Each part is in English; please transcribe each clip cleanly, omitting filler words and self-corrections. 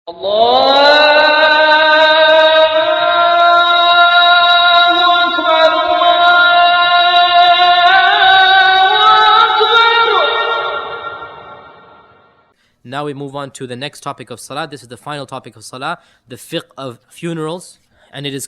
Now we move on to the next topic of salah. This is the final topic of salah, the fiqh of funerals. And it is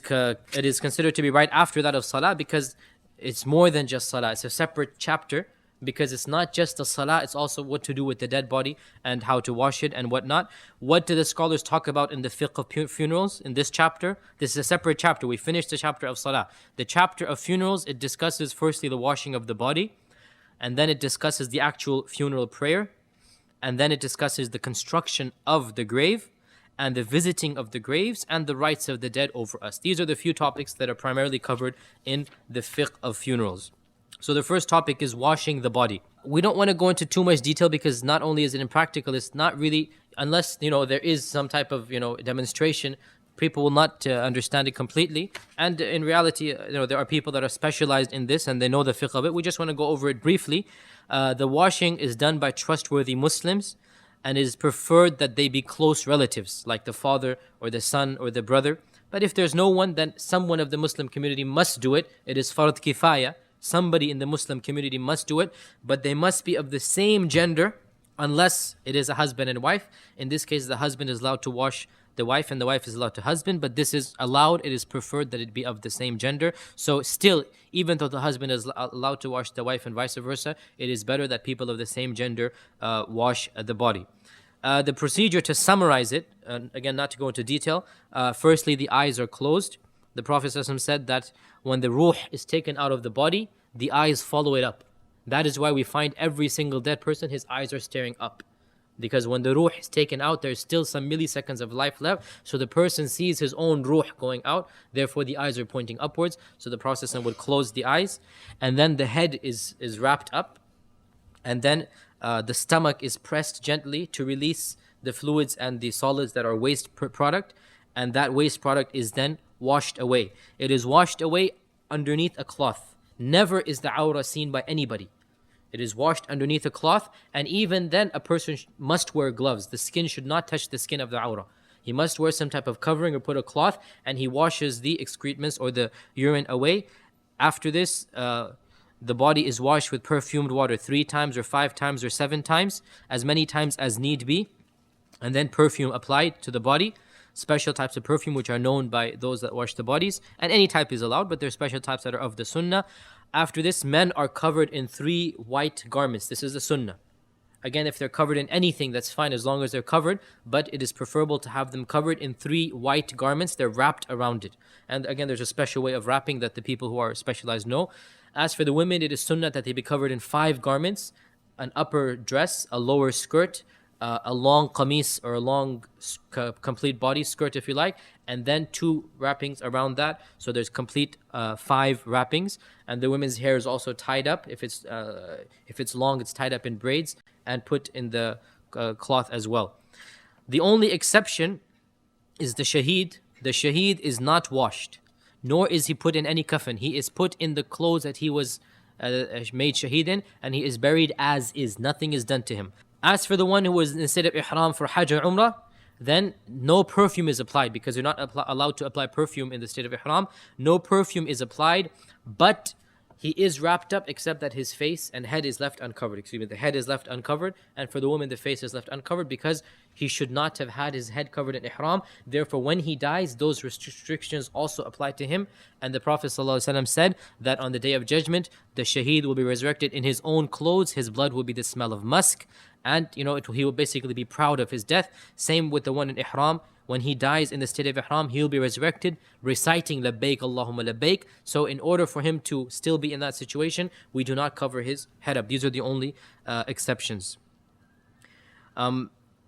considered to be right after that of salah because it's more than just salah. It's a separate chapter because it's not just the salah, it's also what to do with the dead body and how to wash it and whatnot. What do the scholars talk about in the fiqh of funerals in this chapter? This is a separate chapter. We finished the chapter of salah. The chapter of funerals, it discusses firstly the washing of the body, and then it discusses the actual funeral prayer, and then it discusses the construction of the grave and the visiting of the graves and the rights of the dead over us. These are the few topics that are primarily covered in the fiqh of funerals. So the first topic is washing the body. We don't want to go into too much detail because not only is it impractical, it's not really, unless there is some type of demonstration, people will not understand it completely. And in reality, there are people that are specialized in this and they know the fiqh of it. We just want to go over it briefly. The washing is done by trustworthy Muslims, and it is preferred that they be close relatives, like the father or the son or the brother. But if there's no one, then someone of the Muslim community must do it. It is fard kifaya. Somebody in the Muslim community must do it, but they must be of the same gender, unless it is a husband and wife. In this case, the husband is allowed to wash the wife and the wife is allowed to husband, but this is allowed. It is preferred that it be of the same gender. So still, even though the husband is allowed to wash the wife and vice versa, it is better that people of the same gender wash the body. The procedure, to summarize it, again, not to go into detail, firstly, the eyes are closed. The Prophet ﷺ said that when the ruh is taken out of the body, the eyes follow it up. That is why we find every single dead person, his eyes are staring up. Because when the ruh is taken out, there's still some milliseconds of life left. So the person sees his own ruh going out. Therefore, the eyes are pointing upwards. So the Prophet ﷺ would close the eyes. And then the head is wrapped up. And then the stomach is pressed gently to release the fluids and the solids that are waste product. And that waste product is then washed away. It is washed away underneath a cloth. Never is the awrah seen by anybody. It is washed underneath a cloth, and even then a person must wear gloves. The skin should not touch the skin of the awrah. He must wear some type of covering or put a cloth, and he washes the excretements or the urine away. After this, the body is washed with perfumed water 3 times or 5 times or 7 times, as many times as need be, and then perfume applied to the body. Special types of perfume which are known by those that wash the bodies, and any type is allowed, but there are special types that are of the sunnah. After this, men are covered in 3 white garments. This is the sunnah. Again, if they're covered in anything, that's fine as long as they're covered, but it is preferable to have them covered in 3 white garments. They're wrapped around it. And again, there's a special way of wrapping that the people who are specialized know. As for the women, it is sunnah that they be covered in 5 garments: an upper dress, a lower skirt, a long qamis or a long complete body skirt if you like, and then 2 wrappings around that. So there's complete 5 wrappings. And the women's hair is also tied up. If it's long, it's tied up in braids and put in the cloth as well. The only exception is the shaheed. The shaheed is not washed, nor is he put in any kafan. He is put in the clothes that he was made shaheed in, and he is buried as is. Nothing is done to him. As for the one who was in the state of ihram for Hajj or Umrah, then no perfume is applied, because you're not allowed to apply perfume in the state of ihram. No perfume is applied, but he is wrapped up except that his face and head is left uncovered. Excuse me, the head is left uncovered, and for the woman the face is left uncovered because he should not have had his head covered in ihram. Therefore, when he dies, those restrictions also apply to him. And the Prophet ﷺ said that on the Day of Judgment, the shaheed will be resurrected in his own clothes. His blood will be the smell of musk, and he will basically be proud of his death. Same with the one in ihram. When he dies in the state of ihram, he will be resurrected reciting labbaik Allahumma labbaik. So in order for him to still be in that situation, we do not cover his head up. These are the only exceptions.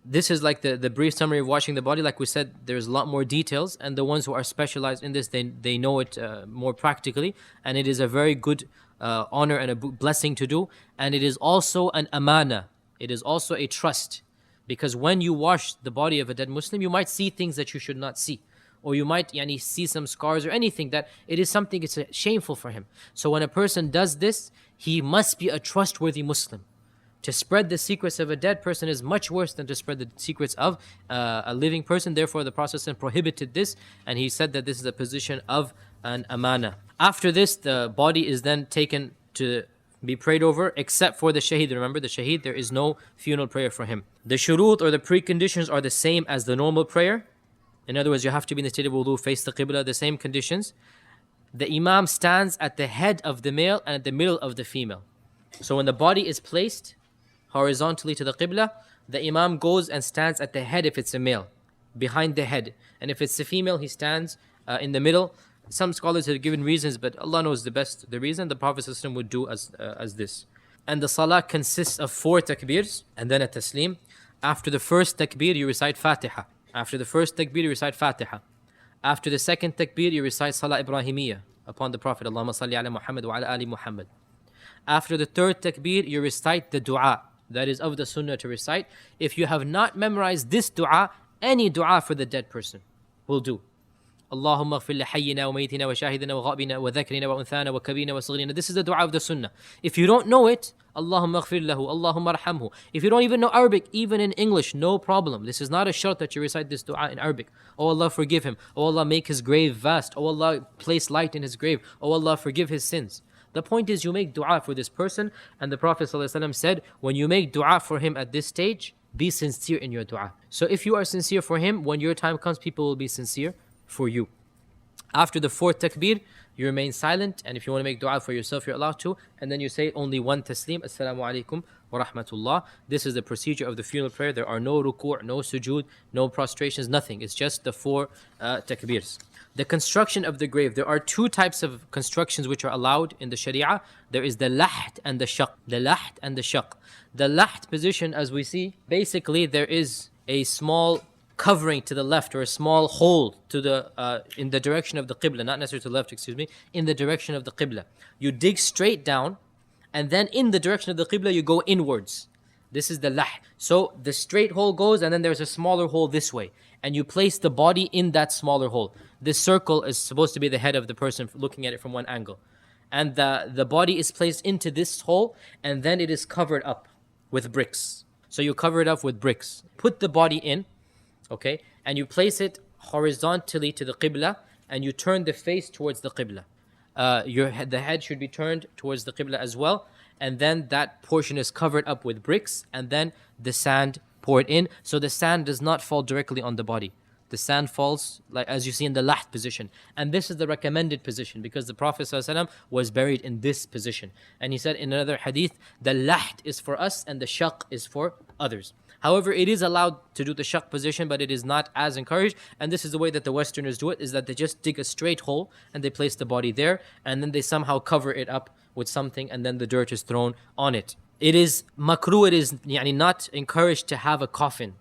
This is like the brief summary of washing the body. Like we said, there's a lot more details, and the ones who are specialized in this, they know it more practically, and it is a very good honor and a blessing to do. And it is also an amana. It is also a trust. Because when you wash the body of a dead Muslim, you might see things that you should not see. Or you might see some scars or anything that it is something, it's shameful for him. So when a person does this, he must be a trustworthy Muslim. To spread the secrets of a dead person is much worse than to spread the secrets of a living person. Therefore, the Prophet prohibited this, and he said that this is a position of an amana. After this, the body is then taken to be prayed over, except for the shaheed. Remember, the shaheed, there is no funeral prayer for him. The shurut, or the preconditions, are the same as the normal prayer. In other words, you have to be in the state of wudu, face the qibla, the same conditions. The imam stands at the head of the male and at the middle of the female. So when the body is placed horizontally to the qibla, the imam goes and stands at the head if it's a male, behind the head. And if it's a female, he stands in the middle. Some scholars have given reasons, but Allah knows the reason. The Prophet ﷺ would do as this. And the salah consists of 4 takbirs and then a taslim. After the first takbir, you recite Fatiha. After the first takbir, you recite Fatiha. After the second takbir, you recite Salah Ibrahimiyya upon the Prophet. Allahumma salli ala Muhammad wa ala ali Muhammad. After the third takbir, you recite the dua. That is of the sunnah to recite. If you have not memorized this dua, any dua for the dead person will do. Allahumma ighfir li hayyina wa mayyitina wa shahidina wa ghabina wa dhakrina wa unthana wa kabina wa saghirina. This is the dua of the sunnah. If you don't know it, Allahumma ighfir lahu, Allahumma arhamhu. If you don't even know Arabic, even in English, no problem. This is not a shart that you recite this dua in Arabic. Oh Allah, forgive him. Oh Allah, make his grave vast. Oh Allah, place light in his grave. Oh Allah, forgive his sins. The point is, you make dua for this person, and the Prophet ﷺ said, when you make dua for him at this stage, be sincere in your dua. So if you are sincere for him, when your time comes, people will be sincere for you. After the 4th takbir, you remain silent, and if you want to make dua for yourself, you're allowed to, and then you say only one taslim, Assalamu alaikum wa rahmatullah. This is the procedure of the funeral prayer. There are no ruku', no sujood, no prostrations, nothing. It's just the 4 takbirs. The construction of the grave. There are 2 types of constructions which are allowed in the Sharia. There is the laht and the shaq. The laht and the shaq. The laht position, as we see, basically there is a small covering to the left, or a small hole to the in the direction of the qibla, not necessarily to the left, excuse me, in the direction of the qibla. You dig straight down, and then in the direction of the qibla you go inwards. This is the laht. So the straight hole goes, and then there's a smaller hole this way, and you place the body in that smaller hole. This circle is supposed to be the head of the person, looking at it from one angle, and the body is placed into this hole, and then it is covered up with bricks. So you cover it up with bricks. Put the body in, okay, and you place it horizontally to the qibla, and you turn the face towards the qibla. The head should be turned towards the qibla as well, and then that portion is covered up with bricks, and then the sand poured in, so the sand does not fall directly on the body. The sand falls, like as you see, in the laht position. And this is the recommended position, because the Prophet ﷺ was buried in this position. And he said in another hadith, the laht is for us and the shaq is for others. However, it is allowed to do the shaq position, but it is not as encouraged. And this is the way that the Westerners do it, is that they just dig a straight hole and they place the body there, and then they somehow cover it up with something, and then the dirt is thrown on it. It is makruh, it is not encouraged to have a coffin.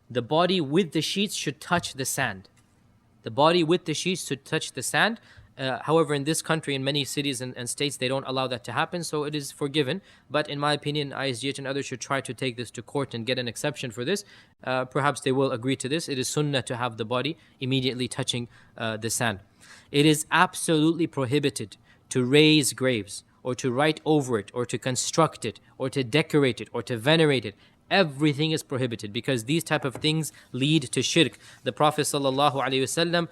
The body with the sheets should touch the sand. The body with the sheets should touch the sand. However, in this country, in many cities and states, they don't allow that to happen, so it is forgiven. But in my opinion, ISGH and others should try to take this to court and get an exception for this. Perhaps they will agree to this. It is sunnah to have the body immediately touching the sand. It is absolutely prohibited to raise graves, or to write over it, or to construct it, or to decorate it, or to venerate it. Everything is prohibited, because these type of things lead to shirk. The Prophet ﷺ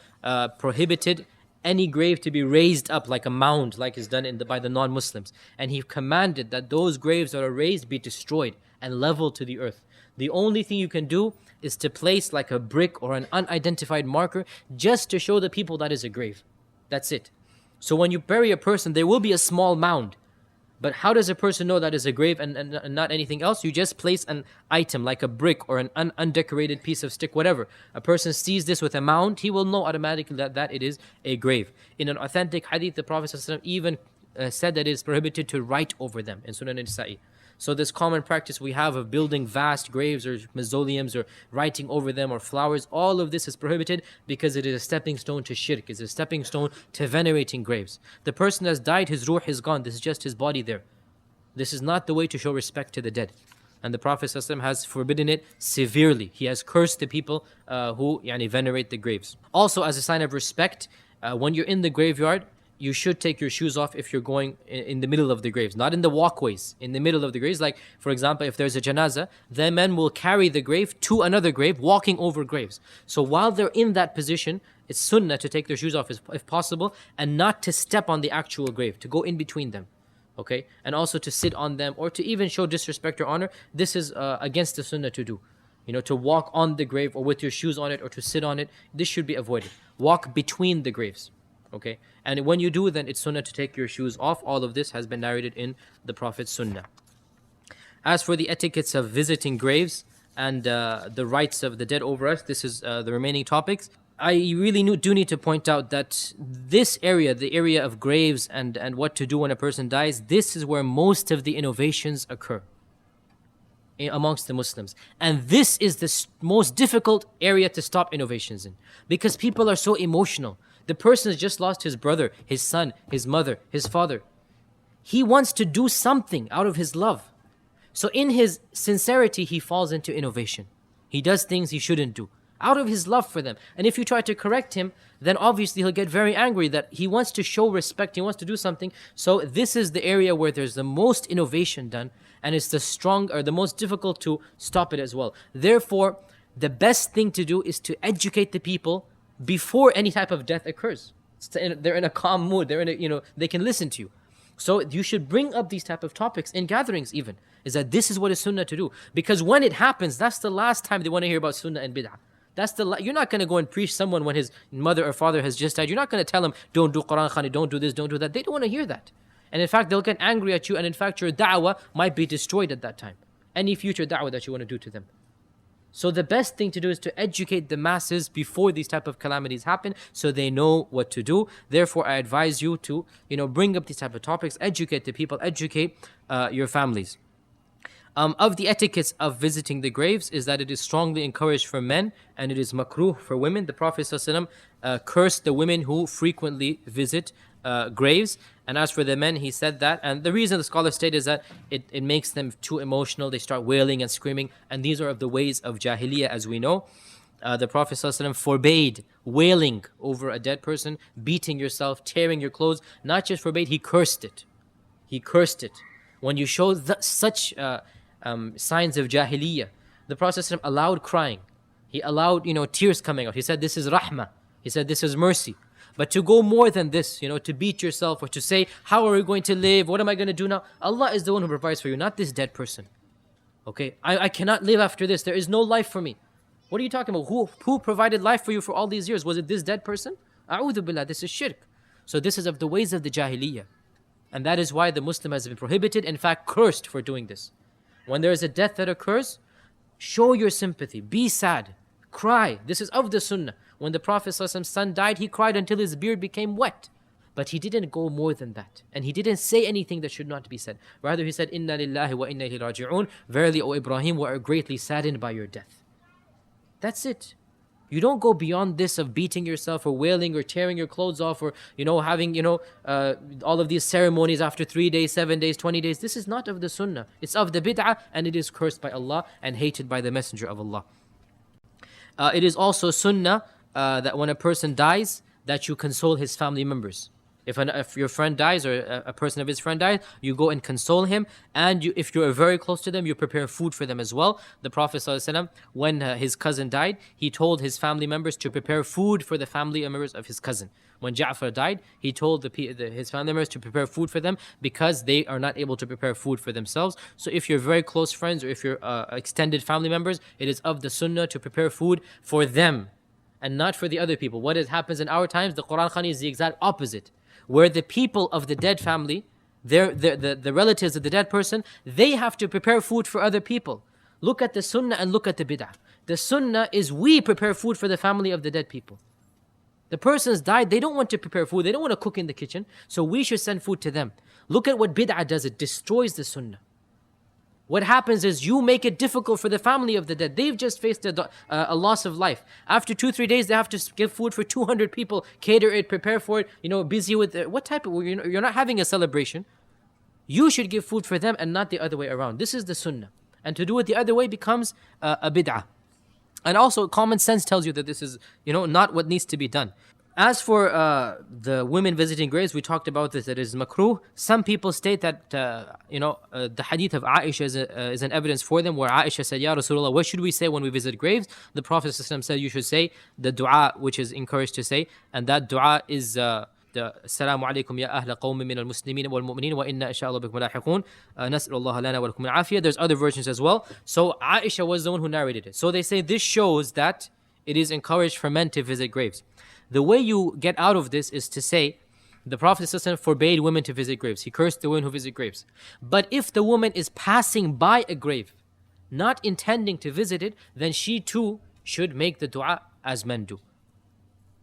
prohibited any grave to be raised up like a mound, like is done by the non-Muslims. And he commanded that those graves that are raised be destroyed and leveled to the earth. The only thing you can do is to place like a brick or an unidentified marker, just to show the people that is a grave. That's it. So when you bury a person, there will be a small mound. But how does a person know that is a grave and not anything else? You just place an item like a brick or an undecorated piece of stick, whatever. A person sees this with a mound, he will know automatically that it is a grave. In an authentic hadith, the Prophet ﷺ even said that it is prohibited to write over them in Sunan Nasa'i. So this common practice we have of building vast graves or mausoleums or writing over them or flowers, all of this is prohibited, because it is a stepping stone to shirk. It's a stepping stone to venerating graves. The person has died, his ruh is gone. This is just his body there. This is not the way to show respect to the dead. And the Prophet ﷺ has forbidden it severely. He has cursed the people who venerate the graves. Also, as a sign of respect, when you're in the graveyard, you should take your shoes off if you're going in the middle of the graves, not in the walkways, in the middle of the graves. Like, for example, if there's a janazah, the men will carry the grave to another grave, walking over graves. So while they're in that position, it's sunnah to take their shoes off if possible, and not to step on the actual grave, to go in between them. Okay? And also to sit on them, or to even show disrespect or honor. This is against the sunnah to do. To walk on the grave or with your shoes on it, or to sit on it. This should be avoided. Walk between the graves. Okay? And when you do, then it's sunnah to take your shoes off. All of this has been narrated in the Prophet's sunnah. As for the etiquettes of visiting graves and the rights of the dead over us, this is the remaining topics. I really do need to point out that this area, the area of graves and what to do when a person dies, this is where most of the innovations occur amongst the Muslims. And this is the most difficult area to stop innovations in, because people are so emotional. The person has just lost his brother, his son, his mother, his father. He wants to do something out of his love. So in his sincerity, he falls into innovation. He does things he shouldn't do out of his love for them. And if you try to correct him, then obviously he'll get very angry that he wants to show respect, he wants to do something. So this is the area where there's the most innovation done, and it's the most difficult to stop it as well. Therefore, the best thing to do is to educate the people before any type of death occurs. They're in a calm mood, they can listen to you. So you should bring up these type of topics in gatherings even, is that this is what is sunnah to do. Because when it happens, that's the last time they want to hear about sunnah and bid'ah. You're not going to go and preach someone when his mother or father has just died. You're not going to tell them, don't do Quran Khani, don't do this, don't do that. They don't want to hear that. And in fact, they'll get angry at you, and in fact, your da'wah might be destroyed at that time. Any future da'wah that you want to do to them. So the best thing to do is to educate the masses before these type of calamities happen, so they know what to do. Therefore, I advise you to, bring up these type of topics, educate the people, educate your families. Of the etiquettes of visiting the graves is that it is strongly encouraged for men, and it is makruh for women. The Prophet ﷺ cursed the women who frequently visit graves. And as for the men, he said that, and the reason the scholars state is that it makes them too emotional. They start wailing and screaming, and these are of the ways of jahiliyyah, as we know. The Prophet ﷺ forbade wailing over a dead person, beating yourself, tearing your clothes. Not just forbade, he cursed it. He cursed it. When you show such signs of jahiliyyah, the Prophet ﷺ allowed crying. He allowed, tears coming out. He said, this is rahmah. He said, this is mercy. But to go more than this, to beat yourself or to say, how are we going to live? What am I going to do now? Allah is the one who provides for you, not this dead person. Okay? I cannot live after this. There is no life for me. What are you talking about? Who provided life for you for all these years? Was it this dead person? A'udhu billah, this is shirk. So this is of the ways of the jahiliyyah. And that is why the Muslim has been prohibited, in fact cursed for doing this. When there is a death that occurs, show your sympathy, be sad, cry. This is of the sunnah. When the Prophet's son died, he cried until his beard became wet. But he didn't go more than that. And he didn't say anything that should not be said. Rather, he said, Inna lillahi wa inna ilayhi raji'un. Verily, O Ibrahim, we are greatly saddened by your death. That's it. You don't go beyond this of beating yourself or wailing or tearing your clothes off or, having, all of these ceremonies after 3 days, 7 days, 20 days. This is not of the sunnah. It's of the bid'ah, and it is cursed by Allah and hated by the Messenger of Allah. It is also sunnah that when a person dies, that you console his family members. If your friend dies or a person of his friend dies, you go and console him. And if you're very close to them, you prepare food for them as well. The Prophet ﷺ, when his cousin died, he told his family members to prepare food for the family members of his cousin. When Ja'far died, he told his family members to prepare food for them because they are not able to prepare food for themselves. So if you're very close friends or if you're extended family members, it is of the sunnah to prepare food for them and not for the other people. What happens in our times, the Quran Khani is the exact opposite. Where the people of the dead family, the relatives of the dead person, they have to prepare food for other people. Look at the sunnah and look at the bid'ah. The sunnah is we prepare food for the family of the dead people. The person's died, they don't want to prepare food, they don't want to cook in the kitchen, so we should send food to them. Look at what bid'ah does, it destroys the sunnah. What happens is you make it difficult for the family of the dead. They've just faced a loss of life. After 2-3 days, they have to give food for 200 people, cater it, prepare for it, busy with it. What type of, you're not having a celebration. You should give food for them and not the other way around. This is the sunnah. And to do it the other way becomes a bid'ah. And also common sense tells you that this is, not what needs to be done. As for the women visiting graves, we talked about this. It is makruh. Some people state that the hadith of Aisha is an evidence for them, where Aisha said, "Ya Rasulullah, what should we say when we visit graves?" The Prophet ﷺ said, "You should say the du'a which is encouraged to say, and that du'a is the Assalamu alaikum ya ahla qawmi min al-muslimin wal-mu'minin wa inna inshaAllah bikum lahiqun. Nas'alullah lana wa lakum al-afiyah." There's other versions as well. So Aisha was the one who narrated it. So they say this shows that it is encouraged for men to visit graves. The way you get out of this is to say the Prophet ﷺ forbade women to visit graves. He cursed the women who visit graves. But if the woman is passing by a grave, not intending to visit it, then she too should make the dua as men do.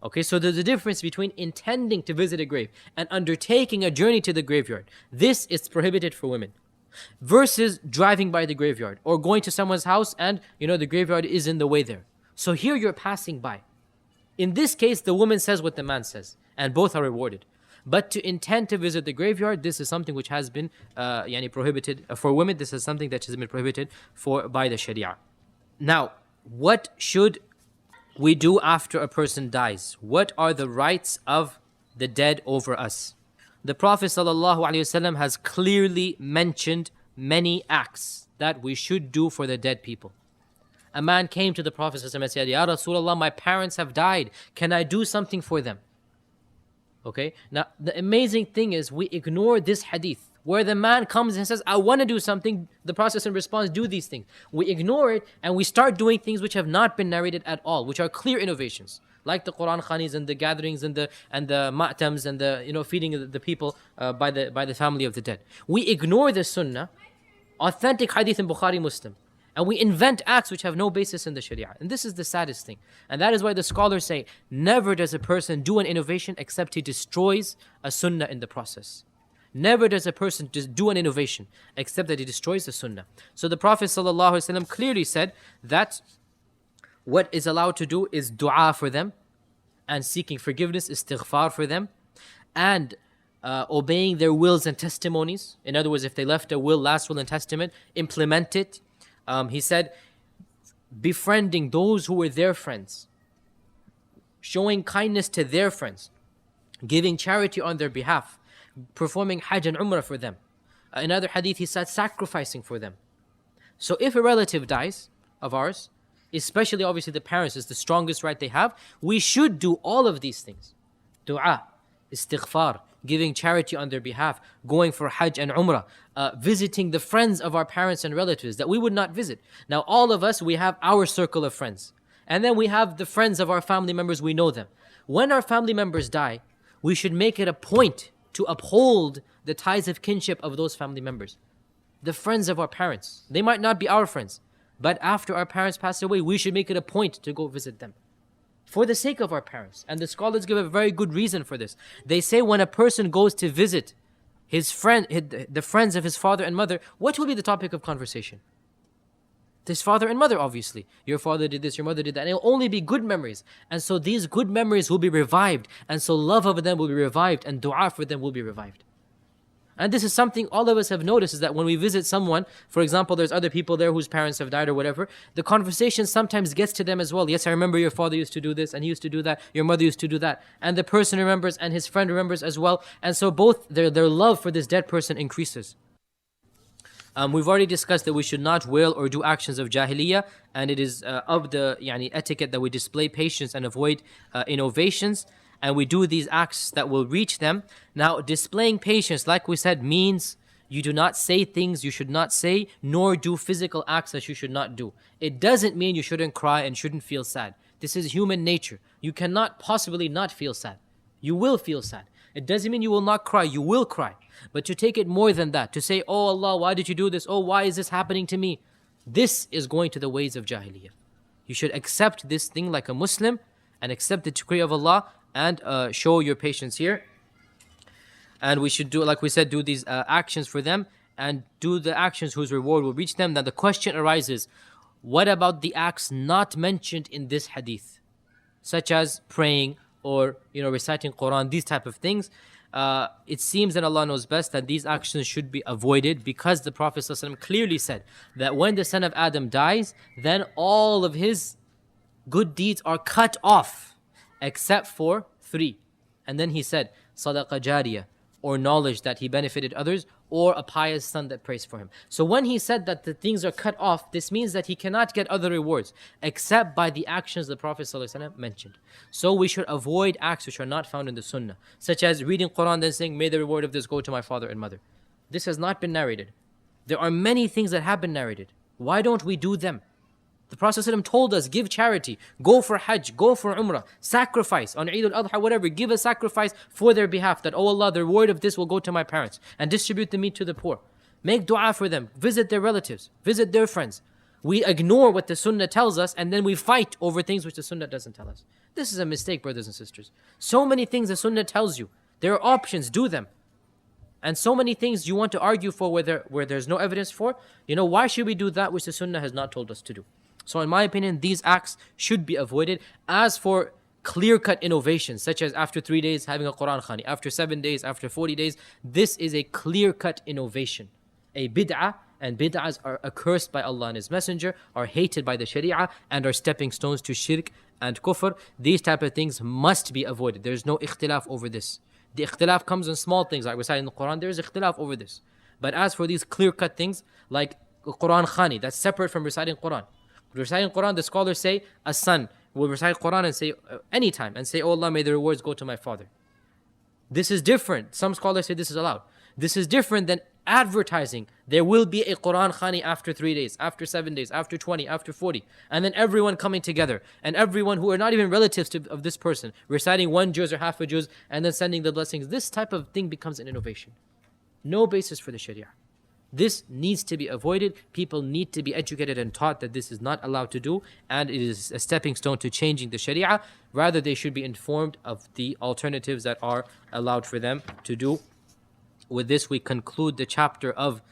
Okay, so there's a difference between intending to visit a grave and undertaking a journey to the graveyard. This is prohibited for women. Versus driving by the graveyard or going to someone's house and the graveyard is in the way there. So here you're passing by. In this case, the woman says what the man says, and both are rewarded. But to intend to visit the graveyard, this is something which has been prohibited for women. This is something that has been prohibited by the Sharia. Now, what should we do after a person dies? What are the rights of the dead over us? The Prophet ﷺ has clearly mentioned many acts that we should do for the dead people. A man came to the Prophet ﷺ and said, "Ya Rasulullah, my parents have died. Can I do something for them?" Okay, now the amazing thing is we ignore this hadith where the man comes and says, "I want to do something." The Prophet ﷺ responds, "Do these things." We ignore it and we start doing things which have not been narrated at all, which are clear innovations, like the Quran khanis and the gatherings and the ma'tams and the feeding the people by the family of the dead. We ignore the sunnah, authentic hadith in Bukhari, Muslim. And we invent acts which have no basis in the Sharia. And this is the saddest thing. And that is why the scholars say, never does a person do an innovation except he destroys a sunnah in the process. Never does a person just do an innovation except that he destroys the sunnah. So the Prophet ﷺ clearly said that what is allowed to do is dua for them and seeking forgiveness, istighfar for them, and obeying their wills and testimonies. In other words, if they left a will, last will and testament, implement it. He said, befriending those who were their friends, showing kindness to their friends, giving charity on their behalf, performing Hajj and Umrah for them. Another hadith, he said, sacrificing for them. So if a relative dies of ours, especially obviously the parents is the strongest right they have, we should do all of these things. Dua, istighfar, giving charity on their behalf, going for Hajj and Umrah, visiting the friends of our parents and relatives that we would not visit. Now all of us, we have our circle of friends. And then we have the friends of our family members, we know them. When our family members die, we should make it a point to uphold the ties of kinship of those family members. The friends of our parents, they might not be our friends, but after our parents pass away, we should make it a point to go visit them. For the sake of our parents. And the scholars give a very good reason for this. They say when a person goes to visit the friends of his father and mother, what will be the topic of conversation? His father and mother, obviously. Your father did this, your mother did that. And it will only be good memories. And so these good memories will be revived. And so love of them will be revived. And dua for them will be revived. And this is something all of us have noticed, is that when we visit someone, for example, there's other people there whose parents have died or whatever, the conversation sometimes gets to them as well. Yes, I remember your father used to do this and he used to do that. Your mother used to do that. And the person remembers and his friend remembers as well. And so both their love for this dead person increases. We've already discussed that we should not wail or do actions of jahiliyyah, and it is of the etiquette that we display patience and avoid innovations, and we do these acts that will reach them. Now, displaying patience, like we said, means you do not say things you should not say, nor do physical acts that you should not do. It doesn't mean you shouldn't cry and shouldn't feel sad. This is human nature. You cannot possibly not feel sad. You will feel sad. It doesn't mean you will not cry. You will cry. But to take it more than that, to say, "Oh Allah, why did you do this? Oh, why is this happening to me?" This is going to the ways of jahiliyyah. You should accept this thing like a Muslim and accept the decree of Allah and show your patience here. And we should do, like we said, do these actions for them and do the actions whose reward will reach them. Now the question arises, what about the acts not mentioned in this hadith? Such as praying or reciting Quran, these type of things. It seems that Allah knows best that these actions should be avoided, because the Prophet ﷺ clearly said that when the son of Adam dies, then all of his good deeds are cut off except for 3. And then he said, Sadaqah Jariyah, or knowledge that he benefited others, or a pious son that prays for him. So when he said that the things are cut off, this means that he cannot get other rewards except by the actions the Prophet ﷺ mentioned. So we should avoid acts which are not found in the Sunnah, such as reading Quran then saying, may the reward of this go to my father and mother. This has not been narrated. There are many things that have been narrated. Why don't we do them? The Prophet ﷺ told us, give charity, go for Hajj, go for Umrah, sacrifice on Eid al-Adha, whatever, give a sacrifice for their behalf, that, oh Allah, the reward of this will go to my parents, and distribute the meat to the poor. Make dua for them, visit their relatives, visit their friends. We ignore what the Sunnah tells us, and then we fight over things which the Sunnah doesn't tell us. This is a mistake, brothers and sisters. So many things the Sunnah tells you. There are options, do them. And so many things you want to argue for where there's no evidence for. Why should we do that which the Sunnah has not told us to do? So in my opinion, these acts should be avoided. As for clear-cut innovations, such as after 3 days having a Quran Khani, after 7 days, after 40 days, this is a clear-cut innovation. A bid'ah, and bid'ahs are accursed by Allah and His Messenger, are hated by the Sharia, and are stepping stones to shirk and kufr. These type of things must be avoided. There's no ikhtilaf over this. The ikhtilaf comes in small things, like reciting the Quran. There is ikhtilaf over this. But as for these clear-cut things, like Quran Khani, that's separate from reciting Quran. Reciting Quran, the scholars say, a son will recite Quran and say, anytime, and say, oh Allah, may the rewards go to my father. This is different. Some scholars say this is allowed. This is different than advertising. There will be a Quran Khani after 3 days, after 7 days, after 20, after 40. And then everyone coming together. And everyone who are not even relatives of this person, reciting one juz or half a juz, and then sending the blessings. This type of thing becomes an innovation. No basis for the Sharia. This needs to be avoided. People need to be educated and taught that this is not allowed to do, and it is a stepping stone to changing the Sharia. Rather, they should be informed of the alternatives that are allowed for them to do. With this, we conclude the chapter of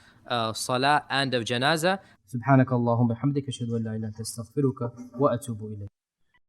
Salah and of Janazah. سبحانك اللهم وبحمدك أشهد أن لا إله إلا أنت أستغفرك وأتوب إليك.